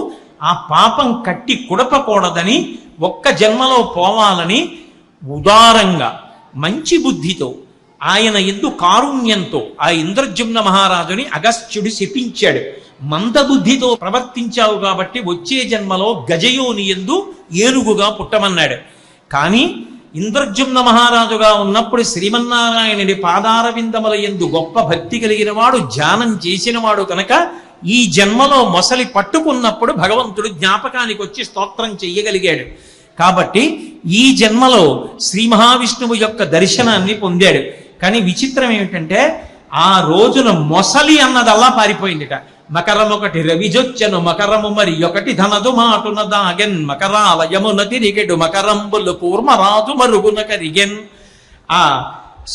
ఆ పాపం కట్టి కుడపకూడదని, ఒక్క జన్మలో పోవాలని ఉదారంగా మంచి బుద్ధితో ఆయన యందు కారుణ్యంతో ఆ ఇంద్రజుమ్న మహారాజుని అగస్త్యుడు శపించాడు. మందబుద్ధితో ప్రవర్తించావు కాబట్టి వచ్చే జన్మలో గజయోని యందు ఏనుగుగా పుట్టమన్నాడు. కానీ ఇంద్రజుమ్న మహారాజుగా ఉన్నప్పుడు శ్రీమన్నారాయణుడి పాదారవిందముల యందు గొప్ప భక్తి కలిగిన వాడు, ధ్యానం చేసినవాడు కనుక ఈ జన్మలో మొసలి పట్టుకున్నప్పుడు భగవంతుడు జ్ఞాపకానికి వచ్చి స్తోత్రం చెయ్యగలిగాడు. కాబట్టి ఈ జన్మలో శ్రీ మహావిష్ణువు యొక్క దర్శనాన్ని పొందాడు. కానీ విచిత్రం ఏమిటంటే ఆ రోజున మొసలి అన్నదల్లా పారిపోయిందిట. మకరమొకటి రవిజొచ్చెను మకరము మరి ఒకటి ధనదు మాటున దాగెన్ మకరాలయమున తిరిగెడు మకరంబులు కూర్మరాజు మరుగున కరిగెన్. ఆ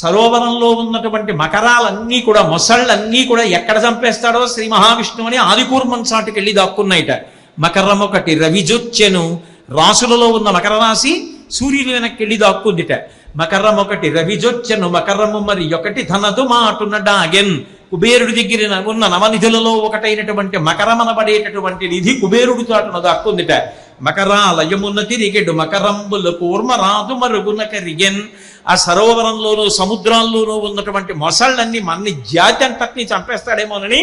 సరోవరంలో ఉన్నటువంటి మకరాలన్నీ కూడా, మొసళ్ళన్నీ కూడా ఎక్కడ చంపేస్తాడో శ్రీ మహావిష్ణువుని ఆదికూర్మం చాటుకెళ్ళి దాక్కున్నాయిట. మకరమొకటి రవిజొచ్చెను రాసులలో ఉన్న మకర రాశి సూర్యుని వెనక్కి దాక్కుందిట. మకరం ఒకటి రవిజొచ్చను మకరము మరి ఒకటి ధనదు మాటున డాగెన్. కుబేరుడి దగ్గర ఉన్న నవనిధులలో ఒకటైనటువంటి మకరమనబడేటటువంటి నిధి కుబేరుడి చాటున దాక్కుందిట. మకరాలయమున్న తిరిగెడు మకరంబుల కూర్మరాదు మరుగున కరిగెన్. ఆ సరోవరంలోనూ సముద్రాల్లోనూ ఉన్నటువంటి మొసళ్ళన్నీ మన్ని జాతి అంతటినీ చంపేస్తాడేమోనని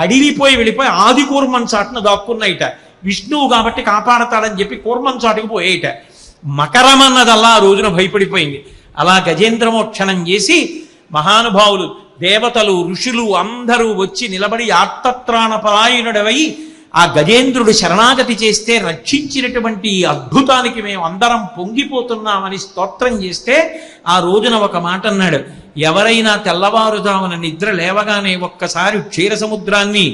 అడిగిపోయి వెళ్ళిపోయి ఆది కూర్మం చాటున దాక్కున్నాయిట. విష్ణువు కాబట్టి కాపాడతాడని చెప్పి కూర్మం చాటుకు పోయేట. మకరం అన్నదల్లా ఆ రోజున భయపడిపోయింది. అలా గజేంద్రమోక్షణం చేసి మహానుభావులు దేవతలు ఋషులు అందరూ వచ్చి నిలబడి ఆర్తత్రాణపరాయణుడవై ఆ గజేంద్రుడు శరణాగతి చేస్తే రక్షించినటువంటి ఈ అద్భుతానికి మేము అందరం పొంగిపోతున్నామని స్తోత్రం చేస్తే ఆ రోజున ఒక మాట అన్నాడు. ఎవరైనా తెల్లవారుజామున నిద్ర లేవగానే ఒక్కసారి క్షీర సముద్రాన్ని,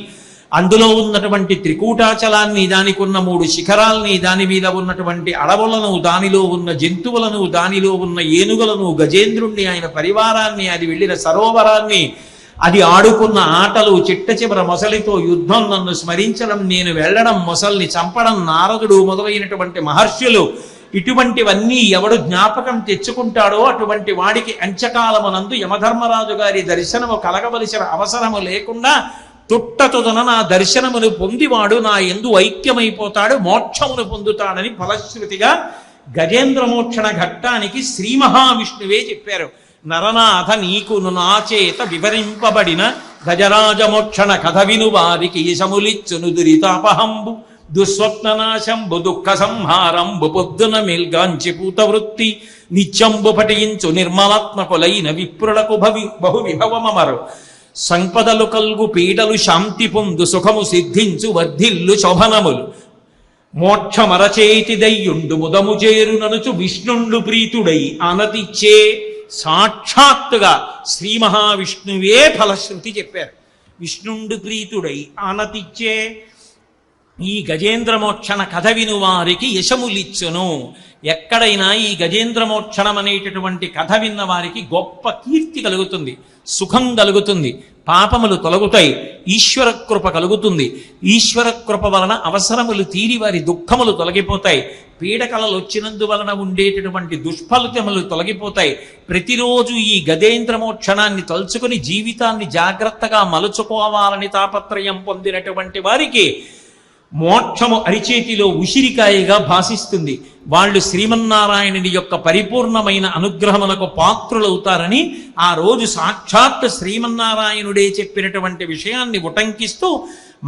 అందులో ఉన్నటువంటి త్రికూటాచలాన్ని, దానికి ఉన్న 3 శిఖరాల్ని, దాని మీద ఉన్నటువంటి అడవులను, దానిలో ఉన్న జంతువులను, దానిలో ఉన్న ఏనుగులను, గజేంద్రుణ్ణి, ఆయన పరివారాన్ని, అది వెళ్ళిన సరోవరాన్ని, అది ఆడుకున్న ఆటలు, చిట్ట చివర మొసలితో యుద్ధం, నన్ను స్మరించడం, నేను వెళ్ళడం, మొసల్ని చంపడం, నారదుడు మొదలైనటువంటి మహర్షులు, ఇటువంటివన్నీ ఎవడు జ్ఞాపకం తెచ్చుకుంటాడో అటువంటి వాడికి అంచకాలమునందు యమధర్మరాజు గారి దర్శనము కలగవలసిన అవసరము లేకుండా తుట్టతుదన నా దర్శనమును పొందివాడు నా యందు ఐక్యమైపోతాడు, మోక్షమును పొందుతాడని ఫలశ్రుతిగా గజేంద్రమోక్షణ ఘట్టానికి శ్రీ మహావిష్ణువే చెప్పారు. నరనాథ నీకును నాచేత వివరింపబడిన గజరాజమోక్షణ కథ విను వారికి యశములిచ్చును దురితాపహంబు దుస్వప్ననాశంబు దుఃఖ సంహారంబు పొద్దున మేల్గాంచి పూతవృత్తి నిత్యంబు పఠించు నిర్మలాత్మకులైన విప్రులకు బహు విభవమరు సంపదలు కల్గు పీడలు శాంతి పొందు సుఖము సిద్ధించు వర్ధిల్లు శోభనములు మోక్షమరచేతి దయ్యుండు ముదము చేరుననుచు విష్ణుండు ప్రీతుడై ఆనతిచ్చే. సాక్షాత్తుగా శ్రీ మహావిష్ణువే ఫలశ్రుతి చెప్పారు. విష్ణుండు ప్రీతుడై ఆనతిచ్చే ఈ గజేంద్రమోక్షణ కథ విను వారికి యశములిచ్చును. ఎక్కడైనా ఈ గజేంద్రమోక్షణం అనేటటువంటి కథ విన్న వారికి గొప్ప కీర్తి కలుగుతుంది, సుఖం కలుగుతుంది, పాపములు తొలగుతాయి, ఈశ్వర కృప కలుగుతుంది. ఈశ్వర కృప వలన అవసరములు తీరి వారి దుఃఖములు తొలగిపోతాయి, పీడకలలు వచ్చినందువలన ఉండేటటువంటి దుష్ఫలితములు తొలగిపోతాయి. ప్రతిరోజు ఈ గజేంద్రమోక్షణాన్ని తలుచుకుని జీవితాన్ని జాగ్రత్తగా మలుచుకోవాలని తాపత్రయం పొందినటువంటి వారికి మోక్షము అరిచేతిలో ఉసిరికాయగా భాసిస్తుంది. వాళ్ళు శ్రీమన్నారాయణుని యొక్క పరిపూర్ణమైన అనుగ్రహములకు పాత్రులవుతారని ఆ రోజు సాక్షాత్ శ్రీమన్నారాయణుడే చెప్పినటువంటి విషయాన్ని ఉటంకిస్తూ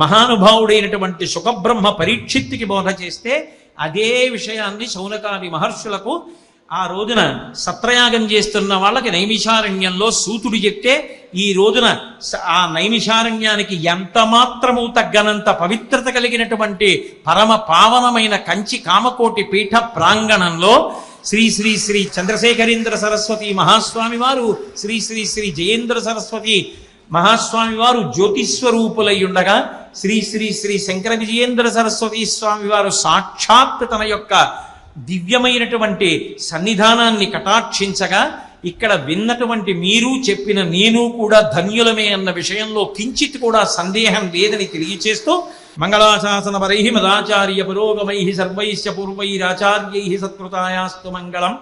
మహానుభావుడైనటువంటి సుఖబ్రహ్మ పరీక్షిత్తుకి బోధ చేస్తే అదే విషయాన్ని శౌనకాది మహర్షులకు ఆ రోజున సత్రయాగం చేస్తున్న వాళ్ళకి నైమిషారణ్యంలో సూతుడు చెప్తే ఈ రోజున ఆ నైమిషారణ్యానికి ఎంత మాత్రము తగ్గనంత పవిత్రత కలిగినటువంటి పరమ పావనమైన కంచి కామకోటి పీఠ ప్రాంగణంలో శ్రీ శ్రీ శ్రీ చంద్రశేఖరేంద్ర సరస్వతి మహాస్వామి వారు, శ్రీ శ్రీ శ్రీ జయేంద్ర సరస్వతి మహాస్వామి వారు జ్యోతిస్వరూపులై ఉండగా శ్రీ శ్రీ శ్రీ శంకర విజయేంద్ర సరస్వతి స్వామి వారు సాక్షాత్ తన యొక్క దివ్యమైనటువంటి సన్నిధానాన్ని కటాక్షించగా ఇక్కడ విన్నటువంటి మీరు చెప్పిన నేను కూడా ధన్యులమే అన్న విషయంలో కించిత్ కూడా సందేహం లేదని తెలియచేస్తూ మంగళాశాసన పరై మదాచార్య పురోగమై సర్వైశ్చ పూర్వైరాచార్యై సత్కృతాయాస్తు మంగళం.